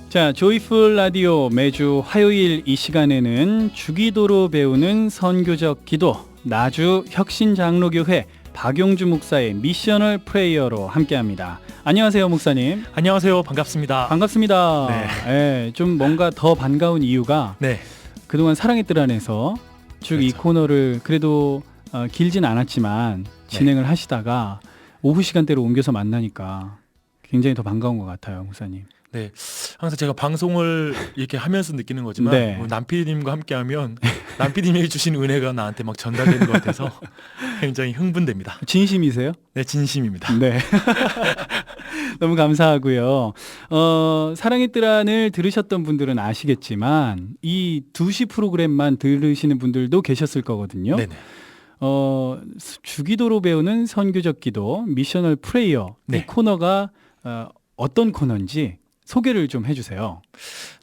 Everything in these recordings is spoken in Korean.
자, 조이풀 라디오 매주 화요일 이 시간에는 주기도로 배우는 선교적 기도, 나주 혁신장로교회 박용주 목사의 미셔널 프레이어로 함께합니다. 안녕하세요, 목사님. 안녕하세요. 반갑습니다. 반갑습니다. 네. 네, 좀 뭔가 더 반가운 이유가 네. 그동안 사랑의 뜰 안에서 쭉 이 그렇죠. 코너를 그래도 길진 않았지만 진행을 하시다가 오후 시간대로 옮겨서 만나니까 굉장히 더 반가운 것 같아요, 목사님. 네. 항상 제가 방송을 이렇게 하면서 느끼는 거지만 네. 남PD님과 함께하면 남PD님이 주신 은혜가 나한테 막 전달되는 것 같아서 굉장히 흥분됩니다. 진심이세요? 네, 진심입니다. 네. 너무 감사하고요. 사랑의 뜰 안을 들으셨던 분들은 아시겠지만 이 2시 프로그램만 들으시는 분들도 계셨을 거거든요. 네네. 주기도로 배우는 선교적 기도, 미셔널 프레이어 이 네. 코너가 어떤 코너인지 소개를 좀 해주세요.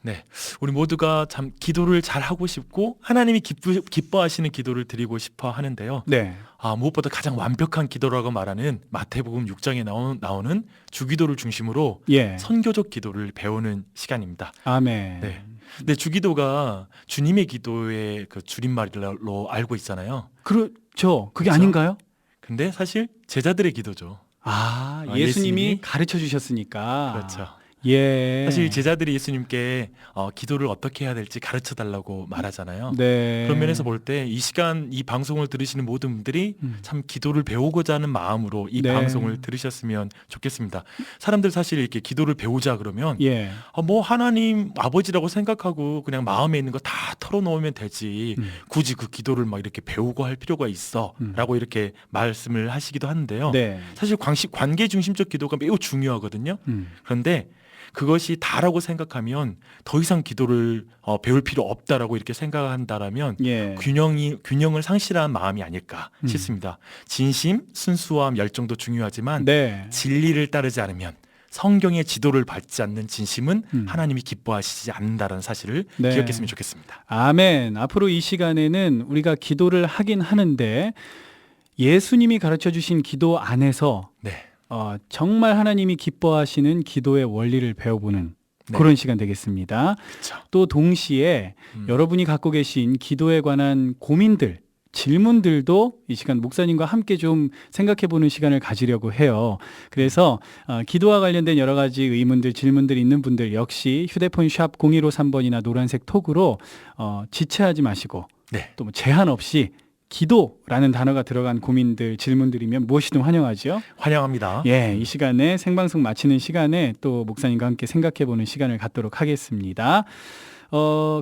네. 우리 모두가 참 기도를 잘 하고 싶고 하나님이 기뻐하시는 기도를 드리고 싶어 하는데요. 네. 무엇보다 가장 완벽한 기도라고 말하는 마태복음 6장에 나오는 주기도를 중심으로 예. 선교적 기도를 배우는 시간입니다. 아멘. 네. 근데 주기도가 주님의 기도의 그 줄임말로 알고 있잖아요. 그렇죠. 그게 그렇죠? 아닌가요? 근데 사실 제자들의 기도죠. 예수님이 예수님이 가르쳐 주셨으니까. 그렇죠. 예. 사실 제자들이 예수님께 기도를 어떻게 해야 될지 가르쳐 달라고 말하잖아요. 네. 그런 면에서 볼 때 이 시간 이 방송을 들으시는 모든 분들이 참 기도를 배우고자 하는 마음으로 이 네. 방송을 들으셨으면 좋겠습니다. 사람들 사실 이렇게 기도를 배우자 그러면 예. 뭐 하나님 아버지라고 생각하고 그냥 마음에 있는 거 다 털어놓으면 되지 굳이 그 기도를 막 이렇게 배우고 할 필요가 있어 라고 이렇게 말씀을 하시기도 하는데요. 네. 사실 관계 중심적 기도가 매우 중요하거든요. 그런데 그것이 다라고 생각하면 더 이상 기도를 배울 필요 없다라고 이렇게 생각한다라면 예. 균형을 상실한 마음이 아닐까 싶습니다. 진심, 순수함, 열정도 중요하지만 네. 진리를 따르지 않으면 성경의 지도를 받지 않는 진심은 하나님이 기뻐하시지 않는다는 사실을 네. 기억했으면 좋겠습니다. 아멘. 앞으로 이 시간에는 우리가 기도를 하긴 하는데 예수님이 가르쳐 주신 기도 안에서 네. 정말 하나님이 기뻐하시는 기도의 원리를 배워보는 네. 그런 시간 되겠습니다. 그렇죠. 또 동시에 여러분이 갖고 계신 기도에 관한 고민들, 질문들도 이 시간 목사님과 함께 좀 생각해보는 시간을 가지려고 해요. 그래서 기도와 관련된 여러 가지 의문들, 질문들 있는 분들 역시 휴대폰 샵 0153번이나 노란색 톡으로 지체하지 마시고 네. 또 뭐 제한 없이 기도라는 단어가 들어간 고민들, 질문들이면 무엇이든 환영하죠. 환영합니다. 예, 이 시간에 생방송 마치는 시간에 또 목사님과 함께 생각해보는 시간을 갖도록 하겠습니다.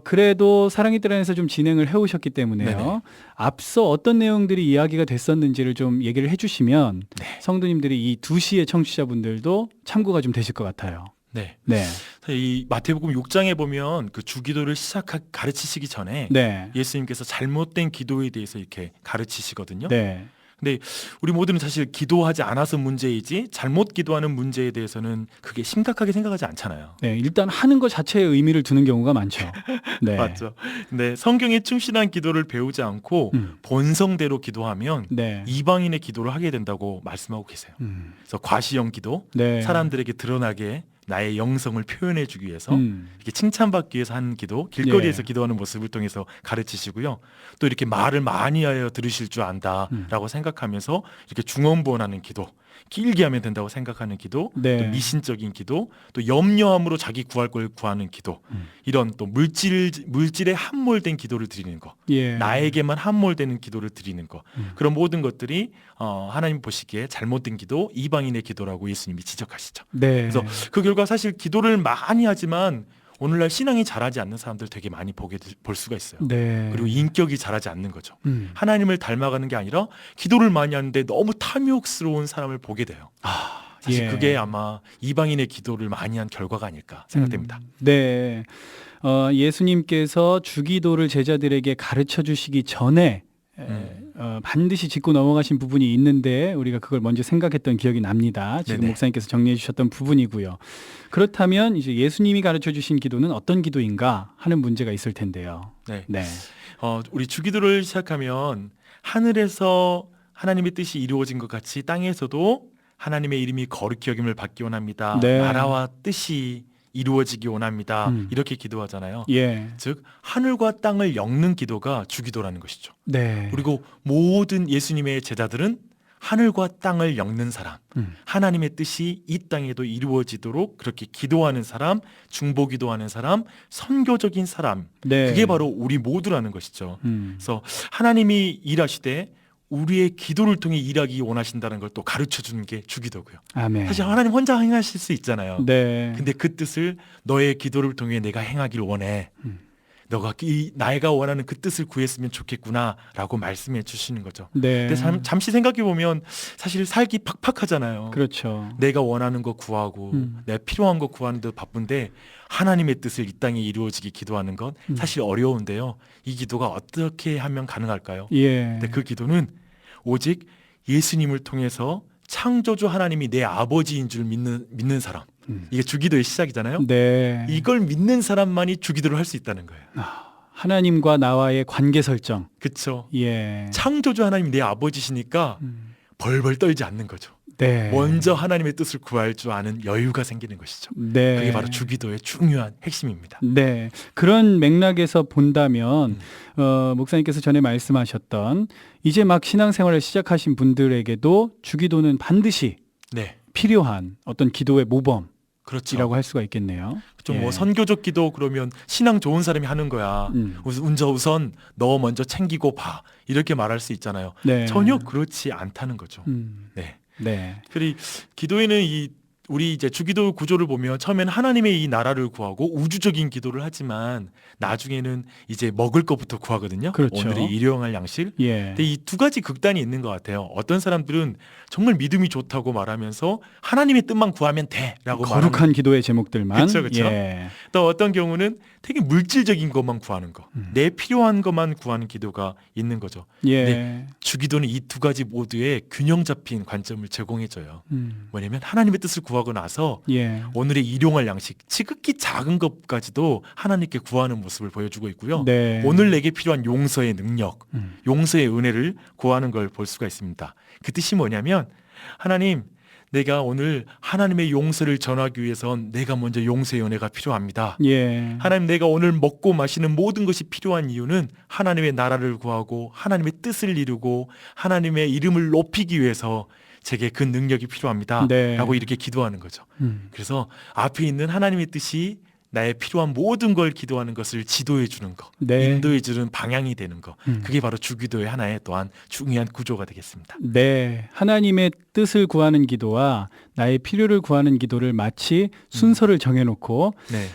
그래도 사랑의 뜰 안에서 좀 진행을 해오셨기 때문에요. 네네. 앞서 어떤 내용들이 이야기가 됐었는지를 좀 얘기를 해주시면 네. 성도님들이 이 2시의 청취자분들도 참고가 좀 되실 것 같아요. 네. 네, 이 마태복음 6장에 보면 그 주기도를 가르치시기 전에 네, 예수님께서 잘못된 기도에 대해서 이렇게 가르치시거든요. 네, 근데 우리 모두는 사실 기도하지 않아서 문제이지 잘못 기도하는 문제에 대해서는 그게 심각하게 생각하지 않잖아요. 네. 일단 하는 것 자체에 의미를 두는 경우가 많죠. 네, 맞죠. 근데 성경에 충실한 기도를 배우지 않고 본성대로 기도하면 네, 이방인의 기도를 하게 된다고 말씀하고 계세요. 그래서 과시형 기도, 네. 사람들에게 드러나게 나의 영성을 표현해주기 위해서 이렇게 칭찬받기 위해서 하는 기도, 길거리에서 예. 기도하는 모습을 통해서 가르치시고요. 또 이렇게 말을 많이 하여 들으실 줄 안다라고 생각하면서 이렇게 중언부언하는 기도, 길게 하면 된다고 생각하는 기도, 네. 또 미신적인 기도, 또 염려함으로 자기 구할 걸 구하는 기도, 이런 또 물질에 함몰된 기도를 드리는 거, 예. 나에게만 함몰되는 기도를 드리는 거, 그런 모든 것들이 하나님 보시기에 잘못된 기도, 이방인의 기도라고 예수님이 지적하시죠. 네. 그래서 그 결과 사실 기도를 많이 하지만 오늘날 신앙이 자라지 않는 사람들 되게 많이 볼 수가 있어요. 네. 그리고 인격이 자라지 않는 거죠. 하나님을 닮아가는 게 아니라 기도를 많이 하는데 너무 탐욕스러운 사람을 보게 돼요. 사실 예. 그게 아마 이방인의 기도를 많이 한 결과가 아닐까 생각됩니다. 네. 예수님께서 주기도를 제자들에게 가르쳐 주시기 전에 반드시 짚고 넘어가신 부분이 있는데 우리가 그걸 먼저 생각했던 기억이 납니다. 지금 네네. 목사님께서 정리해 주셨던 부분이고요. 그렇다면 이제 예수님이 가르쳐 주신 기도는 어떤 기도인가 하는 문제가 있을 텐데요. 네. 네. 우리 주기도를 시작하면 하늘에서 하나님의 뜻이 이루어진 것 같이 땅에서도 하나님의 이름이 거룩히 여김을 받기 원합니다. 네. 나라와 뜻이 이루어지기 원합니다. 음. 이렇게 기도하잖아요. 예. 즉 하늘과 땅을 엮는 기도가 주기도라는 것이죠. 네. 그리고 모든 예수님의 제자들은 하늘과 땅을 엮는 사람, 하나님의 뜻이 이 땅에도 이루어지도록 그렇게 기도하는 사람, 중보기도하는 사람, 선교적인 사람, 네. 그게 바로 우리 모두라는 것이죠. 음. 그래서 하나님이 일하시되 우리의 기도를 통해 일하기 원하신다는 걸 또 가르쳐 주는 게 주기도고요. 아멘. 사실 하나님 혼자 행하실 수 있잖아요. 네. 근데 그 뜻을 너의 기도를 통해 내가 행하길 원해. 너가 나이가 원하는 그 뜻을 구했으면 좋겠구나라고 말씀해 주시는 거죠. 네. 근데 잠시 생각해 보면 사실 살기 팍팍하잖아요. 그렇죠. 내가 원하는 거 구하고 내가 필요한 거 구하는데 바쁜데 하나님의 뜻을 이 땅에 이루어지게 기도하는 건 사실 어려운데요. 이 기도가 어떻게 하면 가능할까요? 예. 근데 그 기도는 오직 예수님을 통해서 창조주 하나님이 내 아버지인 줄 믿는 사람. 이게 주기도의 시작이잖아요. 네. 이걸 믿는 사람만이 주기도를 할 수 있다는 거예요. 하나님과 나와의 관계 설정. 그렇죠. 예. 창조주 하나님이 내 아버지시니까 벌벌 떨지 않는 거죠. 네. 먼저 하나님의 뜻을 구할 줄 아는 여유가 생기는 것이죠. 네. 그게 바로 주기도의 중요한 핵심입니다. 네. 그런 맥락에서 본다면 목사님께서 전에 말씀하셨던 이제 막 신앙생활을 시작하신 분들에게도 주기도는 반드시 네, 필요한 어떤 기도의 모범이라고 그렇죠. 할 수가 있겠네요. 좀 예. 뭐 선교적 기도 그러면 신앙 좋은 사람이 하는 거야. 우선 너 먼저 챙기고 봐. 이렇게 말할 수 있잖아요. 네. 전혀 그렇지 않다는 거죠. 네. 네. 그리고 기도에는 우리 이제 주기도 구조를 보면 처음에는 하나님의 이 나라를 구하고 우주적인 기도를 하지만 나중에는 이제 먹을 것부터 구하거든요. 그렇죠. 오늘의 일용할 양식. 예. 근데 이 두 가지 극단이 있는 것 같아요. 어떤 사람들은 정말 믿음이 좋다고 말하면서 하나님의 뜻만 구하면 돼라고 말하는. 거룩한 기도의 제목들만. 그쵸, 그쵸. 예. 또 어떤 경우는 되게 물질적인 것만 구하는 거, 내 필요한 것만 구하는 기도가 있는 거죠. 예. 네. 주기도는 이 두 가지 모두의 균형 잡힌 관점을 제공해줘요. 뭐냐면 하나님의 뜻을 구하고 나서 예. 오늘의 일용할 양식, 지극히 작은 것까지도 하나님께 구하는 모습을 보여주고 있고요. 네. 오늘 내게 필요한 용서의 능력, 용서의 은혜를 구하는 걸 볼 수가 있습니다. 그 뜻이 뭐냐면 하나님, 내가 오늘 하나님의 용서를 전하기 위해선 내가 먼저 용서의 은혜가 필요합니다. 예. 하나님, 내가 오늘 먹고 마시는 모든 것이 필요한 이유는 하나님의 나라를 구하고 하나님의 뜻을 이루고 하나님의 이름을 높이기 위해서 제게 그 능력이 필요합니다. 네. 라고 이렇게 기도하는 거죠. 그래서 앞에 있는 하나님의 뜻이 나의 필요한 모든 걸 기도하는 것을 지도해 주는 거, 네. 인도해 주는 방향이 되는 거, 그게 바로 주기도의 하나의 또한 중요한 구조가 되겠습니다. 네. 하나님의 뜻을 구하는 기도와 나의 필요를 구하는 기도를 마치 순서를 정해놓고 네,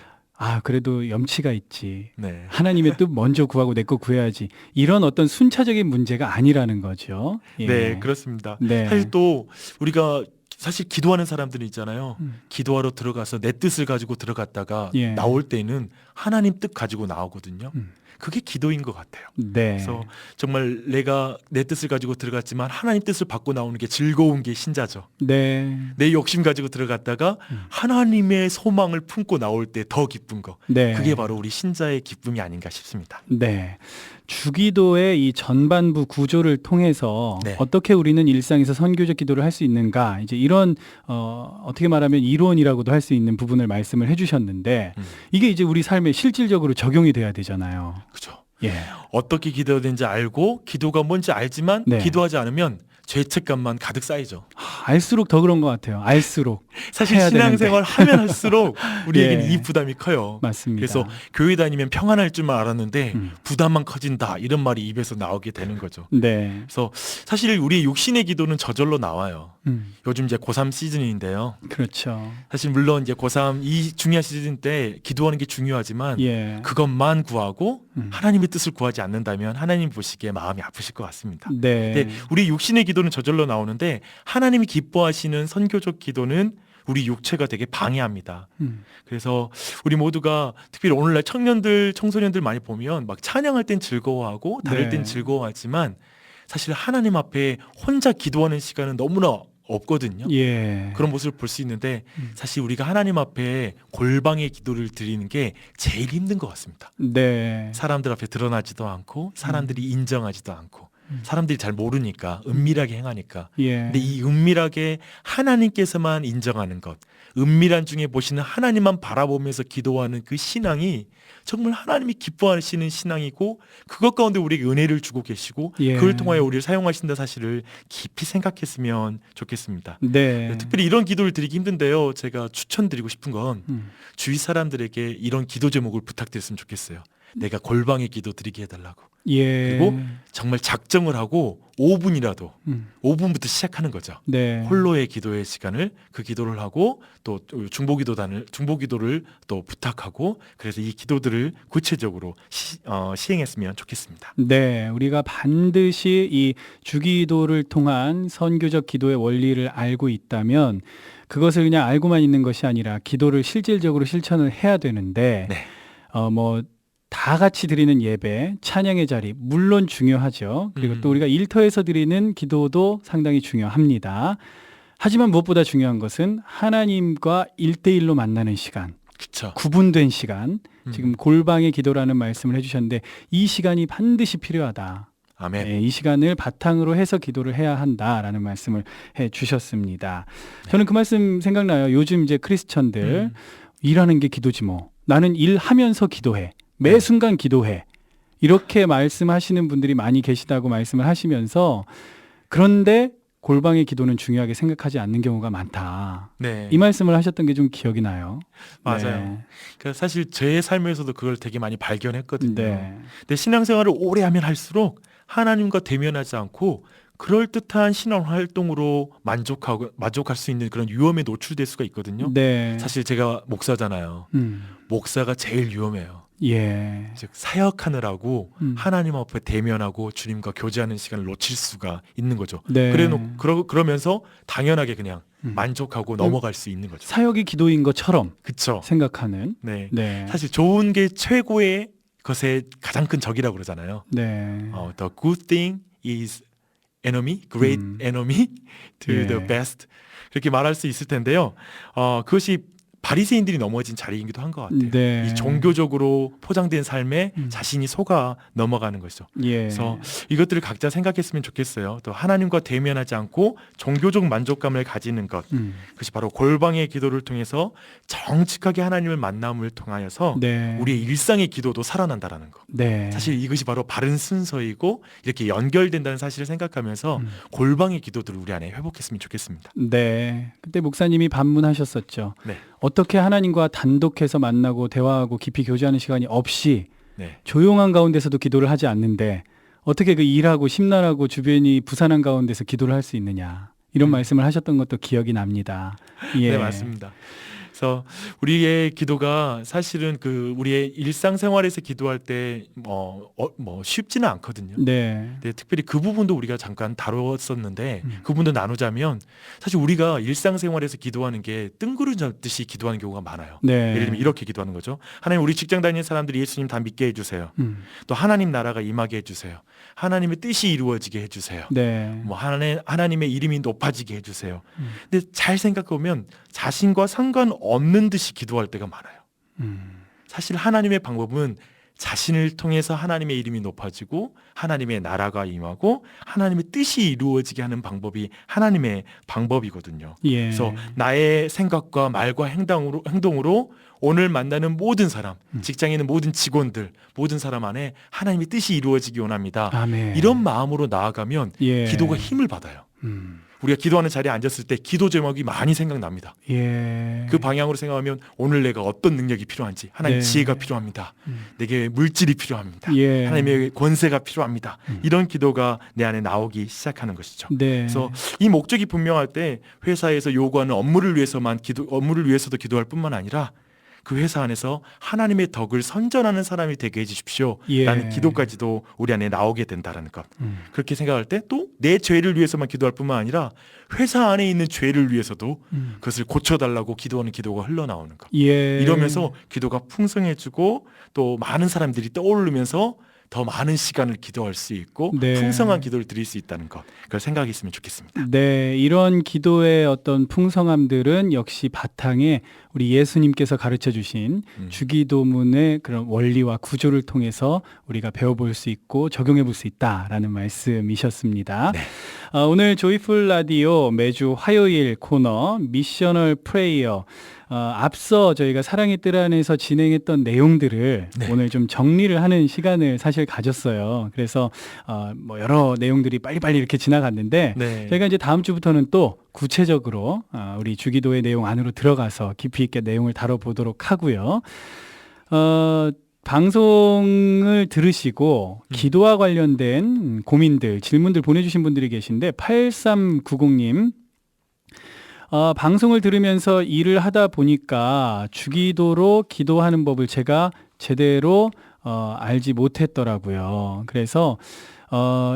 그래도 염치가 있지. 네, 하나님의 뜻 먼저 구하고 내 거 구해야지. 이런 어떤 순차적인 문제가 아니라는 거죠. 예. 네, 그렇습니다. 네. 사실 또 우리가 사실 기도하는 사람들이 있잖아요. 기도하러 들어가서 내 뜻을 가지고 들어갔다가 예. 나올 때는 하나님 뜻 가지고 나오거든요. 그게 기도인 것 같아요. 네. 그래서 정말 내가 내 뜻을 가지고 들어갔지만 하나님 뜻을 받고 나오는 게 즐거운 게 신자죠. 네. 내 욕심 가지고 들어갔다가 하나님의 소망을 품고 나올 때 더 기쁜 거. 네. 그게 바로 우리 신자의 기쁨이 아닌가 싶습니다. 네. 주기도의 이 전반부 구조를 통해서 네. 어떻게 우리는 일상에서 선교적 기도를 할 수 있는가, 이제 이런 어떻게 말하면 이론이라고도 할 수 있는 부분을 말씀을 해주셨는데 이게 이제 우리 삶에 실질적으로 적용이 돼야 되잖아요. 그죠? 예. 어떻게 기도해야 되는지 알고 기도가 뭔지 알지만 네. 기도하지 않으면 죄책감만 가득 쌓이죠. 알수록 더 그런 것 같아요. 알수록 사실 해야 신앙생활 하면 할수록 우리에게는 예. 이 부담이 커요. 맞습니다. 그래서 교회 다니면 평안할 줄만 알았는데 부담만 커진다 이런 말이 입에서 나오게 되는 거죠. 네. 그래서 사실 우리 육신의 기도는 저절로 나와요. 요즘 이제 고3 시즌인데요. 그렇죠. 사실 물론 이제 고3 이 중요한 시즌 때 기도하는 게 중요하지만 예. 그것만 구하고 하나님의 뜻을 구하지 않는다면 하나님 보시기에 마음이 아프실 것 같습니다. 네. 근데 우리 육신의 기도는 저절로 나오는데 하나님이 기뻐하시는 선교적 기도는 우리 육체가 되게 방해합니다. 그래서 우리 모두가 특별히 오늘날 청년들, 청소년들 많이 보면 막 찬양할 땐 즐거워하고 다를 네. 땐 즐거워하지만 사실 하나님 앞에 혼자 기도하는 시간은 너무나 없거든요. 예. 그런 모습을 볼 수 있는데 사실 우리가 하나님 앞에 골방의 기도를 드리는 게 제일 힘든 것 같습니다. 네. 사람들 앞에 드러나지도 않고 사람들이 인정하지도 않고 사람들이 잘 모르니까 은밀하게 행하니까 예. 근데 이 은밀하게 하나님께서만 인정하는 것 은밀한 중에 보시는 하나님만 바라보면서 기도하는 그 신앙이 정말 하나님이 기뻐하시는 신앙이고 그것 가운데 우리에게 은혜를 주고 계시고 예. 그걸 통하여 우리를 사용하신다 사실을 깊이 생각했으면 좋겠습니다. 네. 특별히 이런 기도를 드리기 힘든데요. 제가 추천드리고 싶은 건 주위 사람들에게 이런 기도 제목을 부탁드렸으면 좋겠어요. 내가 골방의 기도 드리게 해달라고. 예. 그리고 정말 작정을 하고 5분이라도 5분부터 시작하는 거죠. 네. 홀로의 기도의 시간을 그 기도를 하고 또 중보기도를 또 부탁하고 그래서 이 기도들을 구체적으로 시행했으면 좋겠습니다. 네, 우리가 반드시 이 주기도를 통한 선교적 기도의 원리를 알고 있다면 그것을 그냥 알고만 있는 것이 아니라 기도를 실질적으로 실천을 해야 되는데 네. 다 같이 드리는 예배, 찬양의 자리 물론 중요하죠. 그리고 또 우리가 일터에서 드리는 기도도 상당히 중요합니다. 하지만 무엇보다 중요한 것은 하나님과 1대1로 만나는 시간, 그렇죠. 구분된 시간, 지금 골방의 기도라는 말씀을 해주셨는데 이 시간이 반드시 필요하다. 아멘. 네, 이 시간을 바탕으로 해서 기도를 해야 한다라는 말씀을 해주셨습니다. 저는 그 말씀 생각나요. 요즘 이제 크리스천들 일하는 게 기도지 뭐. 나는 일하면서 기도해. 매 순간 기도해. 이렇게 말씀하시는 분들이 많이 계시다고 말씀을 하시면서 그런데 골방의 기도는 중요하게 생각하지 않는 경우가 많다. 네. 이 말씀을 하셨던 게 좀 기억이 나요. 맞아요. 네. 그러니까 사실 제 삶에서도 그걸 되게 많이 발견했거든요. 네. 근데 신앙생활을 오래 하면 할수록 하나님과 대면하지 않고 그럴듯한 신앙 활동으로 만족할 수 있는 그런 위험에 노출될 수가 있거든요. 네. 사실 제가 목사잖아요. 목사가 제일 위험해요. 예. 즉 사역하느라고 하나님 앞에 대면하고 주님과 교제하는 시간을 놓칠 수가 있는 거죠. 네. 그러면서 당연하게 그냥 만족하고 넘어갈 수 있는 거죠. 사역이 기도인 것처럼 그렇죠. 생각하는. 네. 네. 사실 좋은 게 최고의 것의 가장 큰 적이라고 그러잖아요. 네. The good thing is enemy, great enemy to 예. the best. 그렇게 말할 수 있을 텐데요. 그것이 바리새인들이 넘어진 자리이기도 한 것 같아요. 네. 이 종교적으로 포장된 삶에 자신이 속아 넘어가는 것이죠. 예. 그래서 이것들을 각자 생각했으면 좋겠어요. 또 하나님과 대면하지 않고 종교적 만족감을 가지는 것. 그것이 바로 골방의 기도를 통해서 정직하게 하나님을 만남을 통하여서 네. 우리의 일상의 기도도 살아난다라는 것. 네. 사실 이것이 바로 바른 순서이고 이렇게 연결된다는 사실을 생각하면서 골방의 기도들을 우리 안에 회복했으면 좋겠습니다. 네. 그때 목사님이 반문하셨었죠. 네. 어떻게 하나님과 단독해서 만나고 대화하고 깊이 교제하는 시간이 없이 네. 조용한 가운데서도 기도를 하지 않는데 어떻게 그 일하고 심란하고 주변이 부산한 가운데서 기도를 할 수 있느냐. 이런 말씀을 하셨던 것도 기억이 납니다. 예. 네, 맞습니다. 그래서 우리의 기도가 사실은 우리의 일상생활에서 기도할 때 쉽지는 않거든요. 네. 네, 특별히 그 부분도 우리가 잠깐 다뤘었는데 그 부분도 나누자면 사실 우리가 일상생활에서 기도하는 게 뜬구름 잡듯이 기도하는 경우가 많아요. 네. 예를 들면 이렇게 기도하는 거죠. 하나님, 우리 직장 다니는 사람들이 예수님 다 믿게 해주세요. 또 하나님 나라가 임하게 해주세요. 하나님의 뜻이 이루어지게 해주세요. 네. 뭐 하나님의 이름이 높아지게 해주세요. 근데 잘 생각해보면 자신과 상관없는 듯이 기도할 때가 많아요. 사실 하나님의 방법은 자신을 통해서 하나님의 이름이 높아지고 하나님의 나라가 임하고 하나님의 뜻이 이루어지게 하는 방법이 하나님의 방법이거든요. 예. 그래서 나의 생각과 말과 행동으로 오늘 만나는 모든 사람, 직장에 있는 모든 직원들, 모든 사람 안에 하나님의 뜻이 이루어지기 원합니다. 아멘. 이런 마음으로 나아가면 예. 기도가 힘을 받아요. 우리가 기도하는 자리에 앉았을 때 기도 제목이 많이 생각납니다. 예. 그 방향으로 생각하면 오늘 내가 어떤 능력이 필요한지, 하나님 네. 지혜가 필요합니다. 내게 물질이 필요합니다. 예. 하나님의 권세가 필요합니다. 이런 기도가 내 안에 나오기 시작하는 것이죠. 네. 그래서 이 목적이 분명할 때 회사에서 요구하는 업무를 위해서도 기도할 뿐만 아니라 그 회사 안에서 하나님의 덕을 선전하는 사람이 되게 해주십시오. 예. 라는 기도까지도 우리 안에 나오게 된다는 것. 그렇게 생각할 때 또 내 죄를 위해서만 기도할 뿐만 아니라 회사 안에 있는 죄를 위해서도 그것을 고쳐달라고 기도하는 기도가 흘러나오는 것. 예. 이러면서 기도가 풍성해지고 또 많은 사람들이 떠오르면서 더 많은 시간을 기도할 수 있고 네. 풍성한 기도를 드릴 수 있다는 것. 그걸 생각했으면 좋겠습니다. 네, 이런 기도의 어떤 풍성함들은 역시 바탕에 우리 예수님께서 가르쳐 주신 주기도문의 그런 원리와 구조를 통해서 우리가 배워볼 수 있고 적용해 볼 수 있다라는 말씀이셨습니다. 네. 오늘 조이풀 라디오 매주 화요일 코너 미셔널 프레이어 앞서 저희가 사랑의 뜰 안에서 진행했던 내용들을 네. 오늘 좀 정리를 하는 시간을 사실 가졌어요. 그래서 뭐 여러 내용들이 빨리빨리 이렇게 지나갔는데 네. 저희가 이제 다음 주부터는 또 구체적으로 우리 주기도의 내용 안으로 들어가서 깊이 있게 내용을 다뤄보도록 하고요. 방송을 들으시고 기도와 관련된 고민들, 질문들 보내주신 분들이 계신데 8390님 방송을 들으면서 일을 하다 보니까 주기도로 기도하는 법을 제가 제대로 알지 못했더라고요. 그래서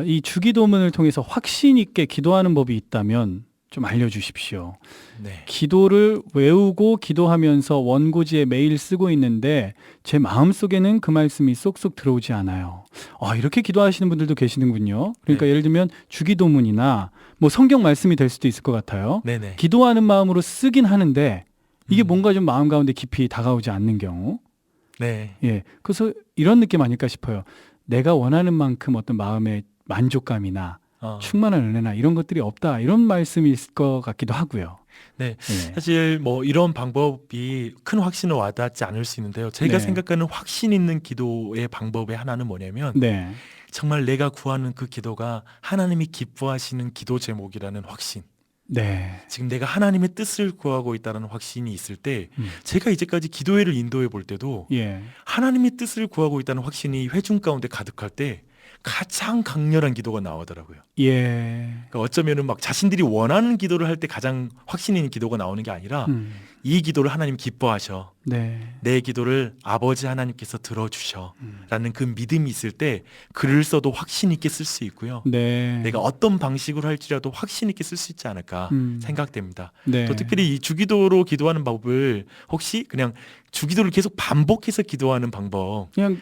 이 주기도문을 통해서 확신 있게 기도하는 법이 있다면 좀 알려주십시오. 네. 기도를 외우고 기도하면서 원고지에 매일 쓰고 있는데 제 마음속에는 그 말씀이 쏙쏙 들어오지 않아요. 이렇게 기도하시는 분들도 계시는군요. 그러니까 네. 예를 들면 주기도문이나 뭐 성경 말씀이 될 수도 있을 것 같아요. 네네. 기도하는 마음으로 쓰긴 하는데 이게 뭔가 좀 마음 가운데 깊이 다가오지 않는 경우. 네. 예. 그래서 이런 느낌 아닐까 싶어요. 내가 원하는 만큼 어떤 마음의 만족감이나 충만한 은혜나 이런 것들이 없다. 이런 말씀이 있을 것 같기도 하고요. 네. 예. 사실 뭐 이런 방법이 큰 확신을 와닿지 않을 수 있는데요. 제가 네. 생각하는 확신 있는 기도의 방법의 하나는 뭐냐면 네. 정말 내가 구하는 그 기도가 하나님이 기뻐하시는 기도 제목이라는 확신. 네. 지금 내가 하나님의 뜻을 구하고 있다는 확신이 있을 때 제가 이제까지 기도회를 인도해 볼 때도 예. 하나님의 뜻을 구하고 있다는 확신이 회중 가운데 가득할 때 가장 강렬한 기도가 나오더라고요. 예. 그러니까 어쩌면은 막 자신들이 원하는 기도를 할 때 가장 확신 있는 기도가 나오는 게 아니라 이 기도를 하나님 기뻐하셔. 네. 내 기도를 아버지 하나님께서 들어주셔. 라는 그 믿음이 있을 때 글을 써도 확신 있게 쓸 수 있고요. 네. 내가 어떤 방식으로 할지라도 확신 있게 쓸 수 있지 않을까 생각됩니다. 네. 또 특별히 이 주기도로 기도하는 법을 혹시 그냥 주기도를 계속 반복해서 기도하는 방법 그냥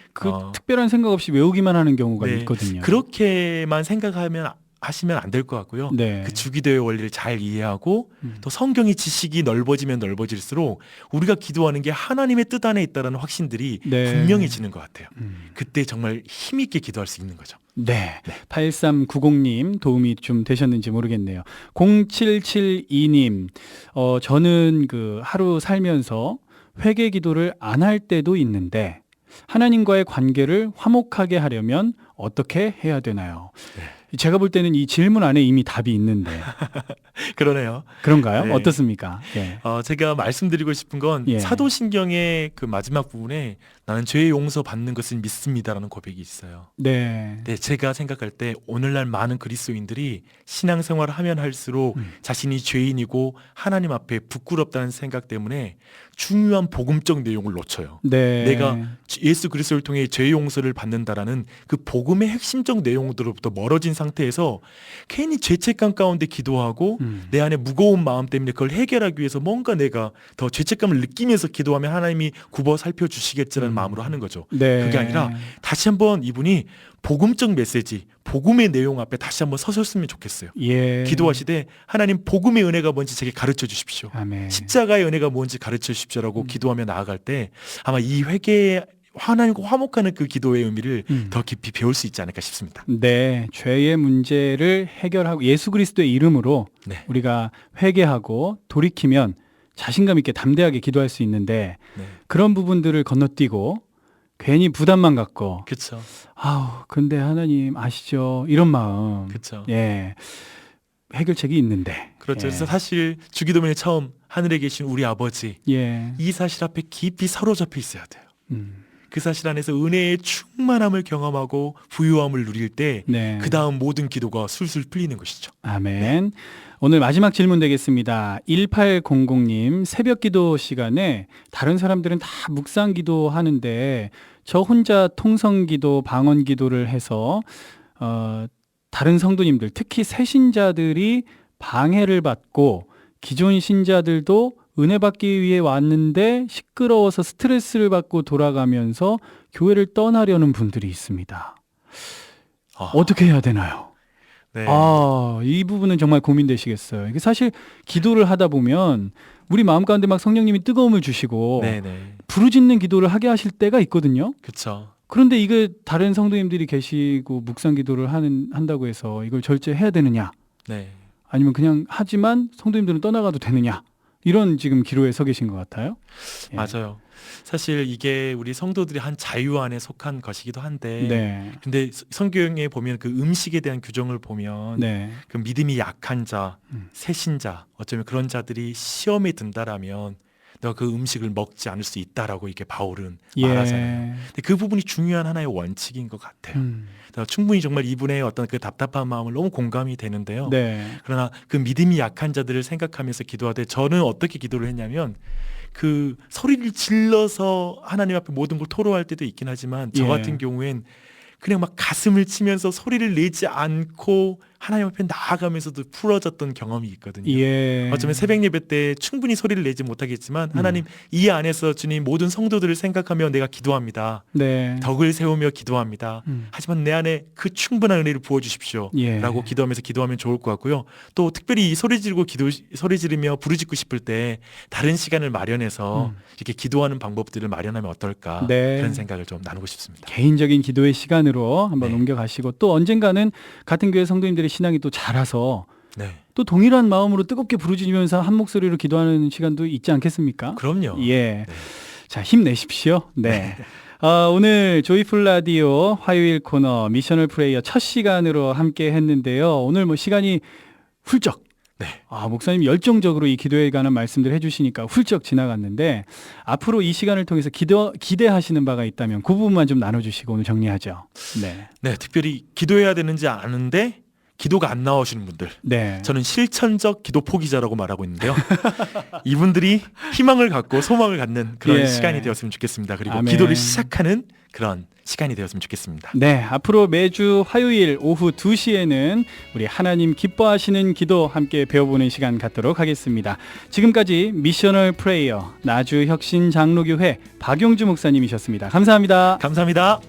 특별한 생각 없이 외우기만 하는 경우가 네. 있거든요. 그렇게만 생각하면 하시면 안 될 것 같고요. 네. 그 주기도의 원리를 잘 이해하고 또 성경의 지식이 넓어지면 넓어질수록 우리가 기도하는 게 하나님의 뜻 안에 있다는 확신들이 네. 분명해지는 것 같아요. 그때 정말 힘있게 기도할 수 있는 거죠. 네. 8390님 도움이 좀 되셨는지 모르겠네요. 0772님, 저는 그 하루 살면서 회개 기도를 안 할 때도 있는데 하나님과의 관계를 화목하게 하려면 어떻게 해야 되나요? 네. 제가 볼 때는 이 질문 안에 이미 답이 있는데 그러네요. 그런가요? 네. 어떻습니까? 예. 제가 말씀드리고 싶은 건 예. 사도신경의 그 마지막 부분에 나는 죄의 용서 받는 것을 믿습니다라는 고백이 있어요. 네. 네, 제가 생각할 때 오늘날 많은 그리스도인들이 신앙생활을 하면 할수록 자신이 죄인이고 하나님 앞에 부끄럽다는 생각 때문에 중요한 복음적 내용을 놓쳐요. 네. 내가 예수 그리스도를 통해 죄 용서를 받는다라는 그 복음의 핵심적 내용들로부터 멀어진 상태에서 괜히 죄책감 가운데 기도하고 내 안에 무거운 마음 때문에 그걸 해결하기 위해서 뭔가 내가 더 죄책감을 느끼면서 기도하면 하나님이 굽어 살펴주시겠지라는 마음으로 하는 거죠. 네. 그게 아니라 다시 한번 이분이 복음적 메시지, 복음의 내용 앞에 다시 한번 서셨으면 좋겠어요. 예. 기도하시되 하나님 복음의 은혜가 뭔지 제게 가르쳐 주십시오. 아멘. 십자가의 은혜가 뭔지 가르쳐 주십시오라고 기도하며 나아갈 때 아마 이 회개에 하나님과 화목하는 그 기도의 의미를 더 깊이 배울 수 있지 않을까 싶습니다. 네, 죄의 문제를 해결하고 예수 그리스도의 이름으로 네. 우리가 회개하고 돌이키면 자신감 있게 담대하게 기도할 수 있는데 네. 그런 부분들을 건너뛰고 괜히 부담만 갖고 그렇죠. 근데 하나님 아시죠? 이런 마음. 그렇죠. 예. 해결책이 있는데. 그렇죠. 예. 그래서 사실 주기도문에 처음 하늘에 계신 우리 아버지 예. 이 사실 앞에 깊이 사로잡혀 있어야 돼요. 음. 그 사실 안에서 은혜의 충만함을 경험하고 부유함을 누릴 때 네. 그 다음 모든 기도가 술술 풀리는 것이죠. 아멘. 오늘 마지막 질문 되겠습니다. 1800님, 새벽 기도 시간에 다른 사람들은 다 묵상 기도 하는데 저 혼자 통성 기도, 방언 기도를 해서 다른 성도님들, 특히 새신자들이 방해를 받고 기존 신자들도 은혜 받기 위해 왔는데 시끄러워서 스트레스를 받고 돌아가면서 교회를 떠나려는 분들이 있습니다. 어떻게 해야 되나요? 네. 이 부분은 정말 고민되시겠어요. 이게 사실 기도를 하다 보면 우리 마음 가운데 막 성령님이 뜨거움을 주시고 네네. 부르짖는 기도를 하게 하실 때가 있거든요. 그렇죠. 그런데 이게 다른 성도님들이 계시고 묵상 기도를 한다고 해서 이걸 절제해야 되느냐? 네. 아니면 그냥 하지만 성도님들은 떠나가도 되느냐? 이런 지금 기로에 서 계신 것 같아요. 예. 맞아요. 사실 이게 우리 성도들이 한 자유 안에 속한 것이기도 한데 네. 근데 성경에 보면 그 음식에 대한 규정을 보면 네. 그 믿음이 약한 자, 새신자, 어쩌면 그런 자들이 시험에 든다라면 너가 그 음식을 먹지 않을 수 있다라고 이렇게 바울은 말하잖아요. 근데 그 부분이 중요한 하나의 원칙인 것 같아요. 그래서 충분히 정말 이분의 어떤 그 답답한 마음을 너무 공감이 되는데요. 네. 그러나 그 믿음이 약한 자들을 생각하면서 기도하되 저는 어떻게 기도를 했냐면 그 소리를 질러서 하나님 앞에 모든 걸 토로할 때도 있긴 하지만 저 예. 같은 경우엔 그냥 막 가슴을 치면서 소리를 내지 않고 하나님 앞에 나아가면서도 풀어졌던 경험이 있거든요. 예. 어쩌면 새벽 예배 때 충분히 소리를 내지 못하겠지만 하나님 이 안에서 주님 모든 성도들을 생각하며 내가 기도합니다. 네. 덕을 세우며 기도합니다. 하지만 내 안에 그 충분한 은혜를 부어주십시오. 예. 라고 기도하면서 기도하면 좋을 것 같고요. 또 특별히 이 소리 지르며 부르짖고 싶을 때 다른 시간을 마련해서 이렇게 기도하는 방법들을 마련하면 어떨까 네. 그런 생각을 좀 나누고 싶습니다. 개인적인 기도의 시간으로 한번 네. 옮겨가시고 또 언젠가는 같은 교회 성도님들의 신앙이 또 자라서 네. 또 동일한 마음으로 뜨겁게 부르짖으면서 한 목소리로 기도하는 시간도 있지 않겠습니까? 그럼요. 예. 네. 자, 힘내십시오. 네. 오늘 조이풀 라디오 화요일 코너 미셔널 프레이어 첫 시간으로 함께 했는데요. 오늘 뭐 시간이 훌쩍 네. 목사님 열정적으로 이 기도에 관한 말씀들 해주시니까 훌쩍 지나갔는데 앞으로 이 시간을 통해서 기대하시는 바가 있다면 그 부분만 좀 나눠주시고 오늘 정리하죠. 네. 네, 특별히 기도해야 되는지 아는데 기도가 안 나오시는 분들. 네. 저는 실천적 기도 포기자라고 말하고 있는데요. 이분들이 희망을 갖고 소망을 갖는 그런 예. 시간이 되었으면 좋겠습니다. 그리고 아멘. 기도를 시작하는 그런 시간이 되었으면 좋겠습니다. 네, 앞으로 매주 화요일 오후 2시에는 우리 하나님 기뻐하시는 기도 함께 배워보는 시간 갖도록 하겠습니다. 지금까지 미셔널 프레이어 나주 혁신 장로교회 박용주 목사님이셨습니다. 감사합니다. 감사합니다.